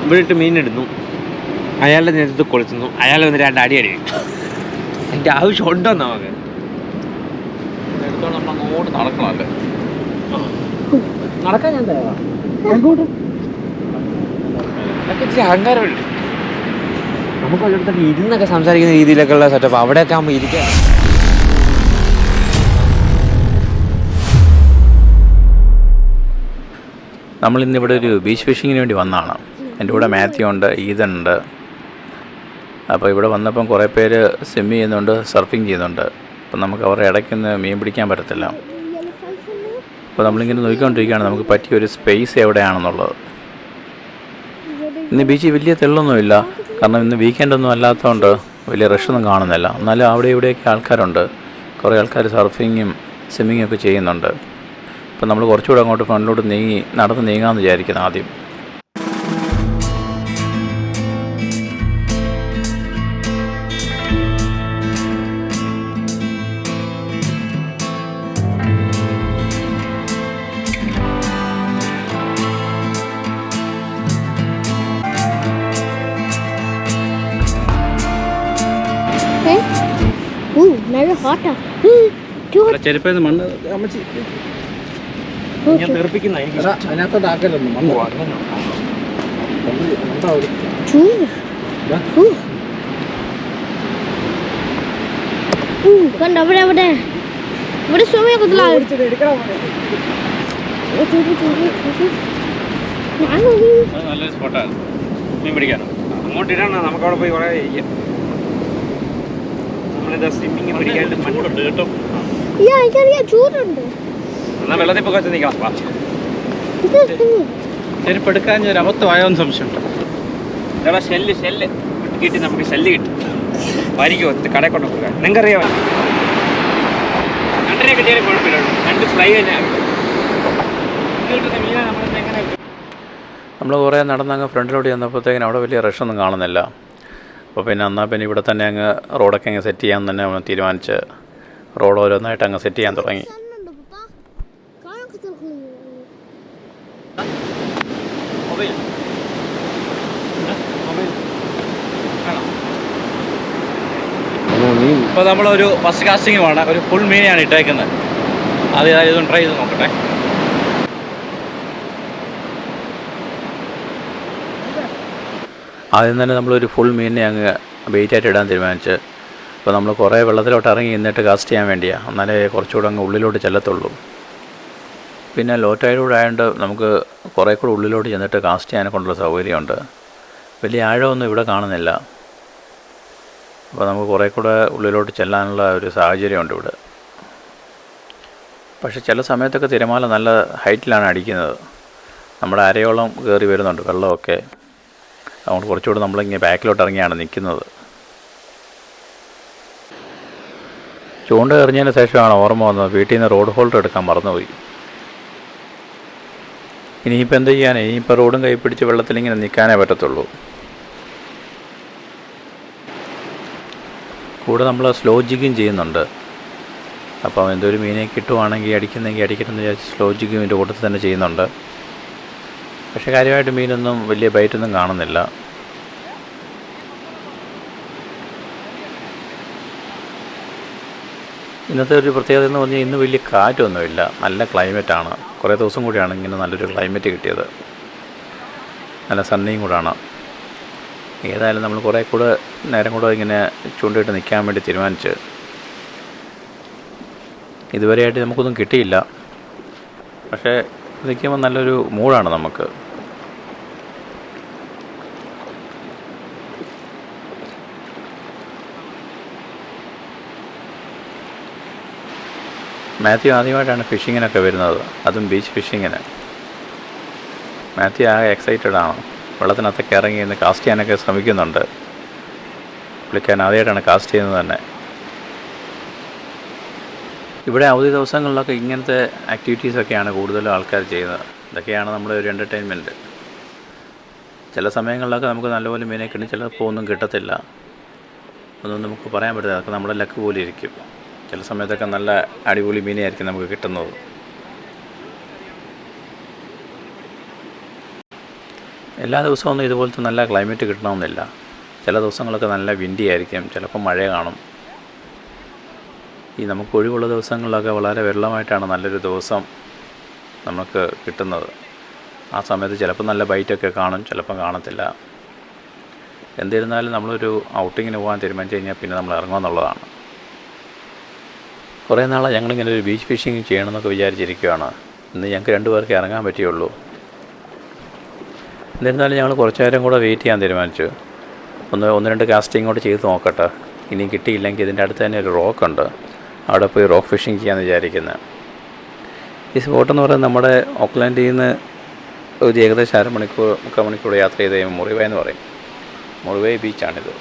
ഇവിടെ ഇട്ട് മീനിടുന്നു, അയാളുടെ നേതൃത്വം കൊളുത്തുന്നു, അയാൾ വന്ന് 2 അടി അടിക്കും. അതിൻ്റെ ആവശ്യം ഉണ്ടോ നമുക്ക്? എടുത്തോണ്ട് നമ്മൾ അങ്ങോട്ട് നടക്കണമല്ലേ? നടക്കാൻ ഞാൻ തരാം. അങ്ങോട്ട് ഇച്ചിരി അഹങ്കാരമുണ്ട് നമുക്ക്. ഒരിടത്തൊക്കെ ഇരുന്നൊക്കെ സംസാരിക്കുന്ന രീതിയിലൊക്കെയുള്ള സെറ്റപ്പ് അവിടെയൊക്കെ ആകുമ്പോൾ ഇരിക്കാം. നമ്മളിന്നിവിടെ ഒരു ബീച്ച് ഫിഷിങ്ങിന് വേണ്ടി വന്നതാണ്. എൻ്റെ കൂടെ മാത്യു ഉണ്ട്, ഈതൻ ഉണ്ട്. അപ്പോൾ ഇവിടെ വന്നപ്പം കുറേ പേര് സ്വിമ്മ് ചെയ്യുന്നുണ്ട്, സർഫിങ് ചെയ്യുന്നുണ്ട്. അപ്പം നമുക്ക് അവരുടെ ഇടയ്ക്കൊന്ന് മീൻ പിടിക്കാൻ പറ്റത്തില്ല. അപ്പോൾ നമ്മളിങ്ങനെ നോക്കിക്കൊണ്ടിരിക്കുകയാണ് നമുക്ക് പറ്റിയൊരു സ്പേസ് എവിടെയാണെന്നുള്ളത്. ഇന്ന് ബീച്ചിൽ വലിയ തെള്ളൊന്നുമില്ല, കാരണം ഇന്ന് വീക്കെൻഡൊന്നും അല്ലാത്തതുകൊണ്ട് വലിയ റഷൊന്നും കാണുന്നില്ല. എന്നാലും അവിടെ ഇവിടെയൊക്കെ ആൾക്കാരുണ്ട്. കുറേ ആൾക്കാർ സർഫിങ്ങും സ്വിമ്മിങ്ങും ഒക്കെ ചെയ്യുന്നുണ്ട്. അപ്പം നമ്മൾ കുറച്ചുകൂടെ അങ്ങോട്ട് ഫ്രണ്ടിലോട്ട് നടന്ന് നീങ്ങാമെന്ന് വിചാരിക്കുന്നത് ആദ്യം. ചെരുപ്പേന്ന് മണ്ണ് തെറിപ്പിക്കുന്ന അതിനകത്തോട്ടാക്കലൊന്നും മണ്ണ് നല്ലൊരു സ്പോട്ടാണ് മീൻ പിടിക്കാനോ. അങ്ങോട്ടിട്ടാണ് നമുക്ക് അവിടെ പോയി കുറേ ഇരിക്കാം. നമ്മളിതാ സ്വിമ്മിങ് പിടിക്കാണ്ട് ചൂടുണ്ട് കേട്ടോ. എന്നാൽ വെള്ളത്തിൽ പോകാൻ നിൽക്കണം. ചെരുപ്പ് എടുക്കാൻ ഒരു അബദ്ധമായോന്ന് സംശയമുണ്ട്. ഇതാ ഷെല്ല് കിട്ടി, നമുക്ക് ഷെല്ല് കിട്ടി. വരിക കടയിൽ കൊണ്ട് കൊടുക്കാൻ നിങ്ങൾക്കറിയാമോ. 2 കിട്ടിയാലും കുഴപ്പമില്ല, 2 ഫ്രൈ തന്നെയാണ് കിട്ടുന്ന മീനാണ്. നമ്മളെങ്ങനെ നമ്മൾ കുറേ നടന്നങ്ങ് ഫ്രണ്ടിലോട്ട് ചെന്നപ്പോഴത്തേക്കിനും അവിടെ വലിയ റഷൊന്നും കാണുന്നില്ല. അപ്പോൾ പിന്നെ ഇവിടെ തന്നെ അങ്ങ് റോഡൊക്കെ അങ്ങ് സെറ്റ് ചെയ്യാൻ തന്നെ നമ്മൾ തീരുമാനിച്ച് റോഡ് ഓരോന്നായിട്ട് അങ്ങ് സെറ്റ് ചെയ്യാൻ തുടങ്ങി. ഇപ്പോൾ നമ്മളൊരു ഫസ്റ്റ് കാസ്റ്റിങ്ങുമാണ്, ഒരു ഫുൾ മീനെയാണ് ഇട്ടേക്കുന്നത്. ഇതൊന്ന് ട്രൈ ചെയ്ത് നോക്കട്ടെ. ആദ്യം തന്നെ നമ്മളൊരു ഫുൾ മീനിനെ അങ്ങ് വെയിറ്റായിട്ട് ഇടാൻ തീരുമാനിച്ച്. അപ്പോൾ നമ്മൾ കുറേ വെള്ളത്തിലോട്ട് ഇറങ്ങി നിന്നിട്ട് കാസ്റ്റ് ചെയ്യാൻ വേണ്ടിയാണ്, എന്നാലേ കുറച്ചുകൂടെ അങ്ങ് ഉള്ളിലോട്ട് ചെല്ലത്തുള്ളൂ. പിന്നെ ലോ ടൈഡിലൂടെ ആയതുകൊണ്ട് നമുക്ക് കുറേ കൂടെ ഉള്ളിലോട്ട് ചെന്നിട്ട് കാസ്റ്റ് ചെയ്യാനൊക്കെയുള്ള സൗകര്യമുണ്ട്. വലിയ ആഴമൊന്നും ഇവിടെ കാണുന്നില്ല. അപ്പോൾ നമുക്ക് കുറേ കൂടെ ഉള്ളിലോട്ട് ചെല്ലാനുള്ള ഒരു സാഹചര്യമുണ്ട് ഇവിടെ. പക്ഷേ ചില സമയത്തൊക്കെ തിരമാല നല്ല ഹൈറ്റിലാണ് അടിക്കുന്നത്. നമ്മുടെ അരയോളം കയറി വരുന്നുണ്ട് വെള്ളമൊക്കെ. അതുകൊണ്ട് കുറച്ചുകൂടെ നമ്മളിങ്ങനെ ബാക്കിലോട്ട് ഇറങ്ങിയാണ് നിൽക്കുന്നത്. ചൂണ്ട എറിഞ്ഞതിന് ശേഷമാണ് ഓർമ്മ വന്നത് വീട്ടിൽ നിന്ന് റോഡ് ഹോൾഡർ എടുക്കാൻ മറന്നുപോയി. ഇനിയിപ്പോൾ എന്ത് ചെയ്യാൻ, ഇനിയിപ്പോൾ റോഡും കൈ പിടിച്ച് വെള്ളത്തിലിങ്ങനെ നിൽക്കാനേ പറ്റത്തുള്ളൂ. കൂടെ നമ്മൾ സ്ലോ ജിഗും ചെയ്യുന്നുണ്ട്. അപ്പം എന്തൊരു മീനെ കിട്ടുവാണെങ്കിൽ അടിക്കുന്നെങ്കിൽ അടിക്കട്ടെന്ന് വിചാരിച്ച് സ്ലോ ജിഗും ഇതിൻ്റെ കൂട്ടത്തിൽ തന്നെ ചെയ്യുന്നുണ്ട്. പക്ഷേ കാര്യമായിട്ട് മീനൊന്നും വലിയ ബൈറ്റൊന്നും കാണുന്നില്ല. ഇന്നത്തെ ഒരു പ്രത്യേകത എന്ന് പറഞ്ഞാൽ ഇന്ന് വലിയ കാറ്റൊന്നുമില്ല, നല്ല ക്ലൈമറ്റാണ്. കുറേ ദിവസം കൂടിയാണ് ഇങ്ങനെ നല്ലൊരു ക്ലൈമറ്റ് കിട്ടിയത്. നല്ല സണ്ണിയും കൂടാണ്. ഏതായാലും നമ്മൾ കുറേ കൂടെ നേരം കൂടെ ഇങ്ങനെ ചൂണ്ടയിട്ട് നിൽക്കാൻ വേണ്ടി തീരുമാനിച്ച്. ഇതുവരെയായിട്ട് നമുക്കൊന്നും കിട്ടിയില്ല, പക്ഷേ നിൽക്കുമ്പോൾ നല്ലൊരു മൂഡാണ് നമുക്ക്. മാത്യു ആദ്യമായിട്ടാണ് ഫിഷിങ്ങിനൊക്കെ വരുന്നത്, അതും ബീച്ച് ഫിഷിങ്ങിന്. മാത്യു ആകെ എക്സൈറ്റഡ് ആണ്. വെള്ളത്തിനകത്തൊക്കെ ഇറങ്ങി ഇന്ന് കാസ്റ്റ് ചെയ്യാനൊക്കെ ശ്രമിക്കുന്നുണ്ട്. പുള്ളിക്കാൻ ആദ്യമായിട്ടാണ് കാസ്റ്റ് ചെയ്യുന്നത് തന്നെ. ഇവിടെ അവധി ദിവസങ്ങളിലൊക്കെ ഇങ്ങനത്തെ ആക്ടിവിറ്റീസൊക്കെയാണ് കൂടുതലും ആൾക്കാർ ചെയ്യുന്നത്. ഇതൊക്കെയാണ് നമ്മുടെ ഒരു എൻ്റർടൈൻമെൻറ്റ്. ചില സമയങ്ങളിലൊക്കെ നമുക്ക് നല്ലപോലെ മീനെ കിട്ടും, ചിലപ്പോൾ ഒന്നും കിട്ടത്തില്ല. ഒന്നും നമുക്ക് പറയാൻ പറ്റില്ല, അതൊക്കെ നമ്മുടെ ലക്ക് പോലെ ഇരിക്കും. ചില സമയത്തൊക്കെ നല്ല അടിപൊളി മീനായിരിക്കും നമുക്ക് കിട്ടുന്നത്. എല്ലാ ദിവസവും ഒന്നും ഇതുപോലത്തെ നല്ല ക്ലൈമറ്റ് കിട്ടണമെന്നില്ല. ചില ദിവസങ്ങളൊക്കെ നല്ല വിൻഡി ആയിരിക്കും, ചിലപ്പോൾ മഴ കാണും. ഈ നമുക്ക് ഒഴിവുള്ള ദിവസങ്ങളിലൊക്കെ വളരെ വെള്ളമായിട്ടാണ് നല്ലൊരു ദിവസം നമുക്ക് കിട്ടുന്നത്. ആ സമയത്ത് ചിലപ്പോൾ നല്ല ബൈറ്റൊക്കെ കാണും, ചിലപ്പോൾ കാണത്തില്ല. എന്നിരുന്നാലും നമ്മളൊരു ഔട്ടിങ്ങിന് പോകാൻ തീരുമാനിച്ചു കഴിഞ്ഞാൽ പിന്നെ നമ്മൾ ഇറങ്ങുമെന്നുള്ളതാണ്. കുറേ നാളെ ഞങ്ങളിങ്ങനെ ഒരു ബീച്ച് ഫിഷിങ് ചെയ്യണമെന്നൊക്കെ വിചാരിച്ചിരിക്കുകയാണ്. ഇന്ന് ഞങ്ങൾക്ക് 2 പേർക്ക് ഇറങ്ങാൻ പറ്റിയുള്ളൂ. എന്നിരുന്നാലും ഞങ്ങൾ കുറച്ച് നേരം കൂടെ വെയിറ്റ് ചെയ്യാൻ തീരുമാനിച്ചു. ഒന്ന് രണ്ട് കാസ്റ്റിംഗ് കൂടെ ചെയ്ത് നോക്കട്ടെ. ഇനി കിട്ടിയില്ലെങ്കിൽ ഇതിൻ്റെ അടുത്ത് തന്നെ ഒരു റോക്കുണ്ട്, അവിടെ പോയി റോക്ക് ഫിഷിങ് ചെയ്യാമെന്ന് വിചാരിക്കുന്നത്. ഈ സ്പോട്ടെന്ന് പറയുന്നത് നമ്മുടെ ഓക്ലാൻഡിൽ നിന്ന് ഒരു ഏകദേശം 3.5 മണിക്കൂർ യാത്ര ചെയ്ത് കഴിയുമ്പോൾ മുറിവേ എന്ന് പറയും. മുറിവേ ബീച്ചാണിത്.